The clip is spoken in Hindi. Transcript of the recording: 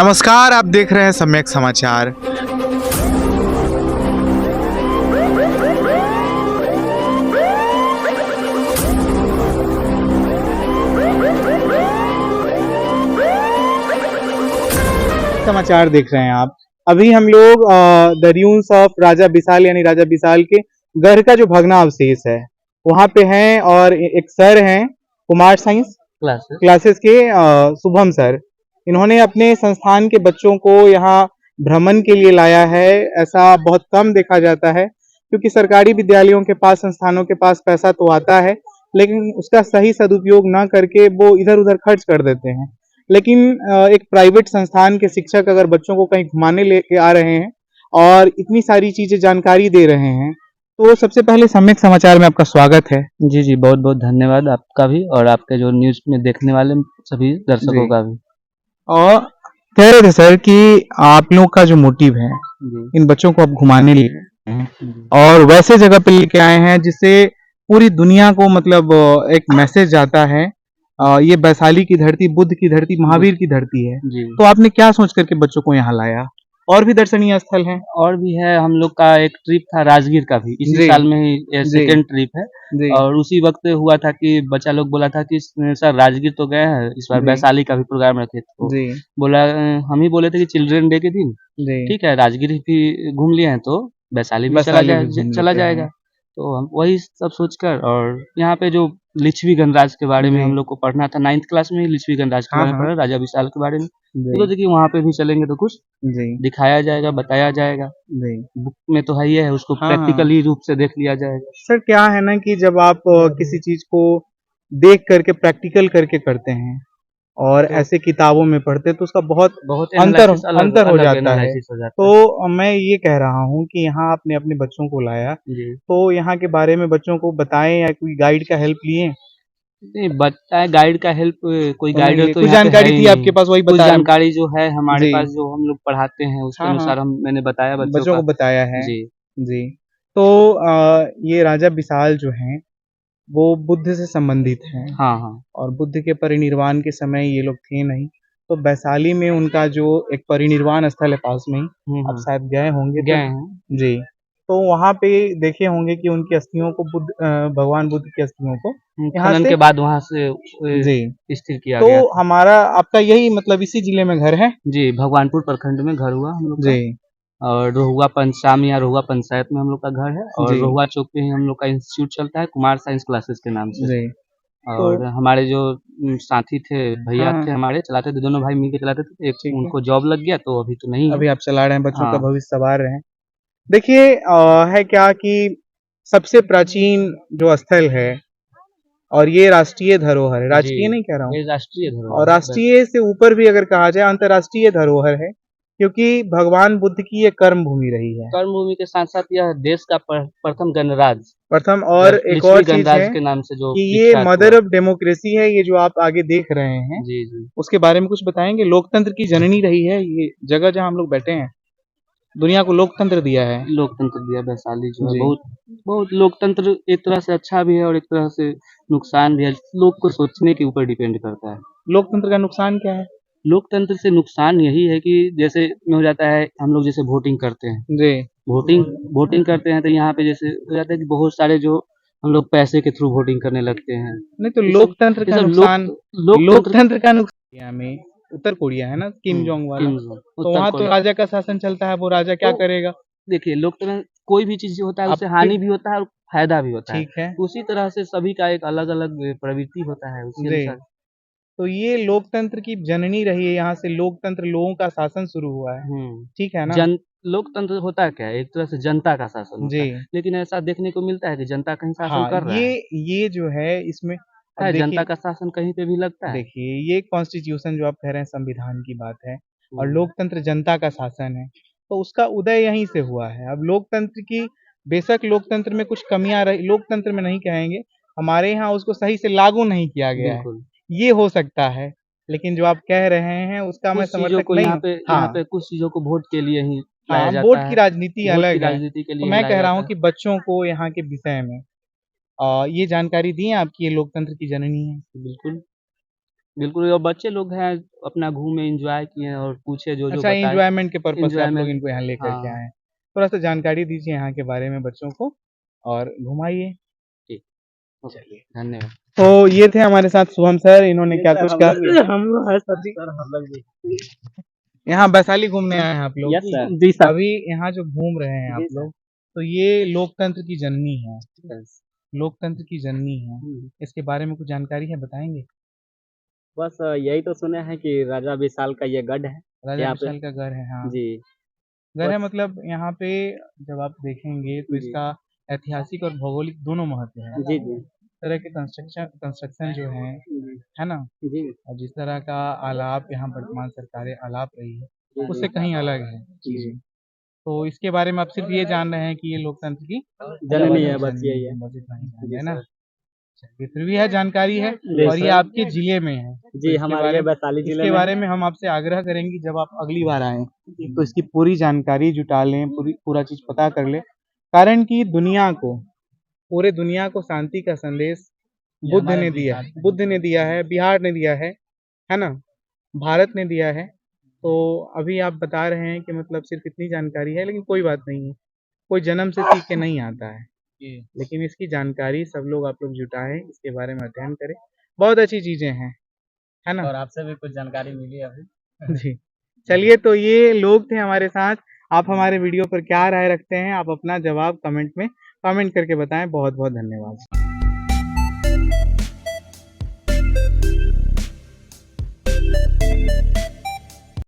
नमस्कार, आप देख रहे हैं सम्यक समाचार। समाचार देख रहे हैं आप। अभी हम लोग द र्यून्स ऑफ राजा बिसाल यानी राजा बिसाल के गढ़ का जो भग्नावशेष है वहां पे हैं और एक सर हैं कुमार साइंस क्लासेस के शुभम सर। इन्होंने अपने संस्थान के बच्चों को यहाँ भ्रमण के लिए लाया है। ऐसा बहुत कम देखा जाता है क्योंकि सरकारी विद्यालयों के पास, संस्थानों के पास पैसा तो आता है लेकिन उसका सही सदुपयोग ना करके वो इधर उधर खर्च कर देते हैं। लेकिन एक प्राइवेट संस्थान के शिक्षक अगर बच्चों को कहीं घुमाने लेके आ रहे हैं और इतनी सारी चीजें जानकारी दे रहे हैं तो सबसे पहले सम्यक समाचार में आपका स्वागत है। जी जी, बहुत बहुत धन्यवाद आपका भी और आपके जो न्यूज़ में देखने वाले सभी दर्शकों का भी। और कह रहे थे सर कि आप लोग का जो मोटिव है जी इन बच्चों को आप घुमाने ले गए हैं जी और वैसे जगह पे लेके आए हैं जिससे पूरी दुनिया को मतलब एक मैसेज जाता है। ये वैशाली की धरती, बुद्ध की धरती, महावीर की धरती है। जी। तो आपने क्या सोच करके बच्चों को यहाँ लाया? और भी दर्शनीय स्थल हैं? और भी है, हम लोग का एक ट्रिप था राजगीर का भी, इसी जी साल में ही ये जी सेकंड ट्रिप है। जी और उसी वक्त हुआ था कि बच्चा लोग बोला था कि सर राजगीर तो गए हैं, इस बार जी वैशाली का भी प्रोग्राम रखे तो जी बोला हम ही बोले थे कि चिल्ड्रन डे के दिन जी ठीक है राजगीर भी घूम लिए हैं तो वैशाली भी वैशाली भी घूम चला लेते जाएगा। हैं। तो हम वही सब सोचकर और यहाँ पे जो लिच्छवी गणराज के बारे में जी हम लोग को पढ़ना था, 9th क्लास में ही लिच्छवी गणराज के हाँ बारे में हाँ पढ़ा, राजा विशाल के बारे में। जी तो देखिए वहाँ पे भी चलेंगे तो कुछ जी दिखाया जाएगा, बताया जाएगा। जी बुक में तो है ही है, उसको हाँ हाँ प्रैक्टिकली रूप से देख लिया जाएगा। सर क्या है ना कि जब आप किसी चीज को देख करके प्रैक्टिकल करके करते हैं और तो ऐसे किताबों में पढ़ते हैं तो उसका बहुत बहुत अंतर एनालिसिस अलग अंतर हो अलग जाता है। एनालिसिस हो जाता है। तो मैं ये कह रहा हूँ कि यहाँ आपने अपने बच्चों को लाया जी। तो यहाँ के बारे में बच्चों को बताएं या कोई गाइड का हेल्प लिए नहीं बताए गाइड का हेल्प, कोई तो गाइडर नहीं, तो कुछ यहाँ पे है जानकारी ही थी नहीं। आपके पास वही कुछ बताया। जानकारी जो है हमारे जी पास जो हम लोग पढ़ाते हैं उसके हाँ हाँ अनुसार हम मैंने बताया बच्चों बच्चों का। को बताया है। जी। जी तो ये राजा विशाल जो हैं वो बुद्ध से संबंधित हैं हाँ, हाँ। और बुद्ध के परिनिर्वाण के समय ये लोग थे नहीं। तो वैशाली में उनका जो एक परिनिर्वाण स्थल है पास में ही, आप हुँ। शायद गए होंगे गए तो हैं। जी। तो वहाँ पे देखे होंगे कि उनकी अस्थियों को भगवान बुद्ध की अस्थियों को यहाँ खनन से के बाद वहाँ से जी। स्थिर किया तो गया था। हमारा आपका यही मतलब इसी जिले में घर है? जी, भगवानपुर प्रखंड में घर हुआ हम लोग जी का। और रोहुआ पंचायत या रोहुआ पंचायत में हम लोग का घर है और जी रोहुआ चौक पे ही हम लोग का इंस्टीट्यूट चलता है कुमार साइंस क्लासेस के नाम से। जी तो और हमारे जो साथी थे, हाँ भैया थे हाँ हमारे, चलाते थे, दोनों भाई मिलके चलाते थे। एक ठीक है। उनको जॉब लग गया तो अभी तो नहीं है। अभी आप चला रहे हैं, बच्चों का हाँ, भविष्य संवार रहे हैं। देखिए है क्या कि सबसे प्राचीन जो स्थल है और ये राष्ट्रीय धरोहर है, जी, राष्ट्रीय नहीं कह रहा हूँ, ये राष्ट्रीय और धरोहर है बस। राष्ट्रीय से ऊपर भी अगर कहा जाए अंतर्राष्ट्रीय धरोहर है क्योंकि भगवान बुद्ध की ये कर्म भूमि रही है कर्मभूमि के साथ-साथ यह देश का प्रथम गणराज्य, प्रथम। और एक और लिच्छवी चीज है गणराज्य के नाम से जो कि ये विख्यात मदर हुआ। ऑफ डेमोक्रेसी है, ये जो आप आगे देख रहे हैं जी, जी। उसके बारे में कुछ बताएंगे? लोकतंत्र की जननी रही है ये जगह जहाँ हम लोग बैठे हैं, दुनिया को लोकतंत्र दिया है। लोकतंत्र दिया वैशाली जो है जी बहुत बहुत लोकतंत्र एक तरह से अच्छा भी है और एक तरह से नुकसान भी है। लोग को सोचने के ऊपर डिपेंड करता है। लोकतंत्र का नुकसान क्या है? लोकतंत्र से नुकसान यही है कि जैसे में हो जाता है हम लोग जैसे वोटिंग करते हैं। जी वोटिंग वोटिंग करते हैं तो यहाँ पे जैसे हो जाता है कि बहुत सारे जो हम लोग पैसे के थ्रू वोटिंग करने लगते हैं। नहीं तो ये सब लोकतंत्र ये का सब नुकसान, लोकतंत्र लोकतंत्र का नुकसान कोरिया में, उत्तर कोरिया है ना किम जोंग वाला, किम तो उत्तर वहाँ तो कोरिया। राजा का शासन चलता है, वो राजा क्या तो करेगा? देखिए लोकतंत्र कोई भी चीज़ जो होता है आप उससे फिर हानि भी होता है और फ़ायदा भी होता है। ठीक है उसी तरह से सभी का एक अलग-अलग प्रवृत्ति होता है उसी जी। अनुसार। तो ये लोकतंत्र की जननी रही है, यहाँ से लोकतंत्र, लोगों का शासन शुरू हुआ है, हुँ। ठीक है ना? जन लोकतंत्र होता क्या है? एक तरह से जनता का शासन जी होता है। लेकिन ऐसा देखने को मिलता है कि जनता कहीं शासन हाँ कर रहा ये जो है इसमें अब है जनता देखिए, का शासन कहीं पे भी लगता है। देखिए ये कॉन्स्टिट्यूशन जो आप कह रहे हैं संविधान की बात है और हुँ। लोकतंत्र जनता का शासन है, तो उसका उदय यहीं से हुआ है। अब लोकतंत्र की, बेशक लोकतंत्र में कुछ कमियां रही, लोकतंत्र में नहीं कहेंगे, हमारे यहाँ उसको सही से लागू नहीं किया गया है, बिल्कुल। ये हो सकता है। लेकिन जो आप कह रहे हैं उसका मैं कुछ चीज़ों समर्थक को नहीं हूँ। यहाँ हाँ पे कुछ चीज़ों को वोट के लिए ही हाँ लाया वोट जाता की है। राजनीति वोट की अलग है। राजनीति के तो लिए ही मैं लाया कह रहा हूँ जाता है। कि बच्चों को यहाँ के विषय में ये जानकारी दी है आपकी, ये लोकतंत्र की जननी है। बिल्कुल, बिल्कुल, और बच्चे लोग हैं अपना घूमे, एन्जॉय किए और पूछे जो अच्छा, बताए। एंजॉयमेंट के पर्पज से आप लोग एन्जॉयमेंट इनको यहाँ लेकर के हाँ, आए हैं। थोड़ा सा जानकारी दीजिए यहाँ के बारे में बच्चों को और घुमाइए। ठीक, ओके, चलिए, धन्यवाद। तो ये थे हमारे साथ शुभम सर, इन्होंने क्या कुछ कहा। हम लोग हैं सर जी। सर हम लोग भी। यहाँ वैशाली घूमने आए हैं आप लोग। Yes sir. जी सर। अभी यहाँ जो घूम रहे हैं आप जी सर। लोग, तो ये लोकतंत्र की जननी है। यस। लोकतंत्र की जननी है, इसके बारे में कुछ जानकारी है, बताएंगे? बस यही तो सुने हैं कि राजा विशाल का ये गढ़ है राजा यहाँ पे। विशाल का घर है, हाँ। जी, घर है बस मतलब यहाँ पे जब आप देखेंगे तो जी, इसका ऐतिहासिक और भौगोलिक दोनों महत्व है। जी, जी, इस तरह के कंस्ट्रक्शन जो है जी, ना? जी, और जिस तरह का आलाप यहाँ वर्तमान सरकारें आलाप रही है, जी, उससे कहीं अलग है चीज़ें। तो इसके बारे में आप सिर्फ ये जान रहे हैं कि ये लोकतंत्र की जननी है, बस जननी यही है, है। बस इतना ही जान जी रहे हैं ना? सर। चलिए, फिर भी यह जानकारी है जी और ये सर। आपके जिले में है। तो जी, हमारे ये वैशाली जिले इसके में बारे है। में हम आपसे आग्रह करेंगे जब आप अगली बार आएँ, तो इसकी पूरी जानकारी जुटा लें, पूरा चीज़ पता कर लें। कारण कि पूरे दुनिया को शांति का संदेश बुद्ध ने दिया है, बिहार ने दिया है ना? भारत ने दिया है। तो अभी आप बता रहे हैं कि मतलब सिर्फ इतनी जानकारी है, लेकिन कोई बात नहीं है। कोई जन्म से सीख के नहीं आता है, लेकिन इसकी जानकारी सब लोग आप लोग जुटाएं, इसके बारे में अध्ययन करें। बहुत अच्छी चीजें हैं, है ना? और आपसे भी कुछ जानकारी मिली अभी। जी, चलिए, तो ये लोग थे हमारे साथ। आप हमारे वीडियो पर क्या राय रखते हैं, आप अपना जवाब कमेंट करके बताएं। बहुत बहुत धन्यवाद।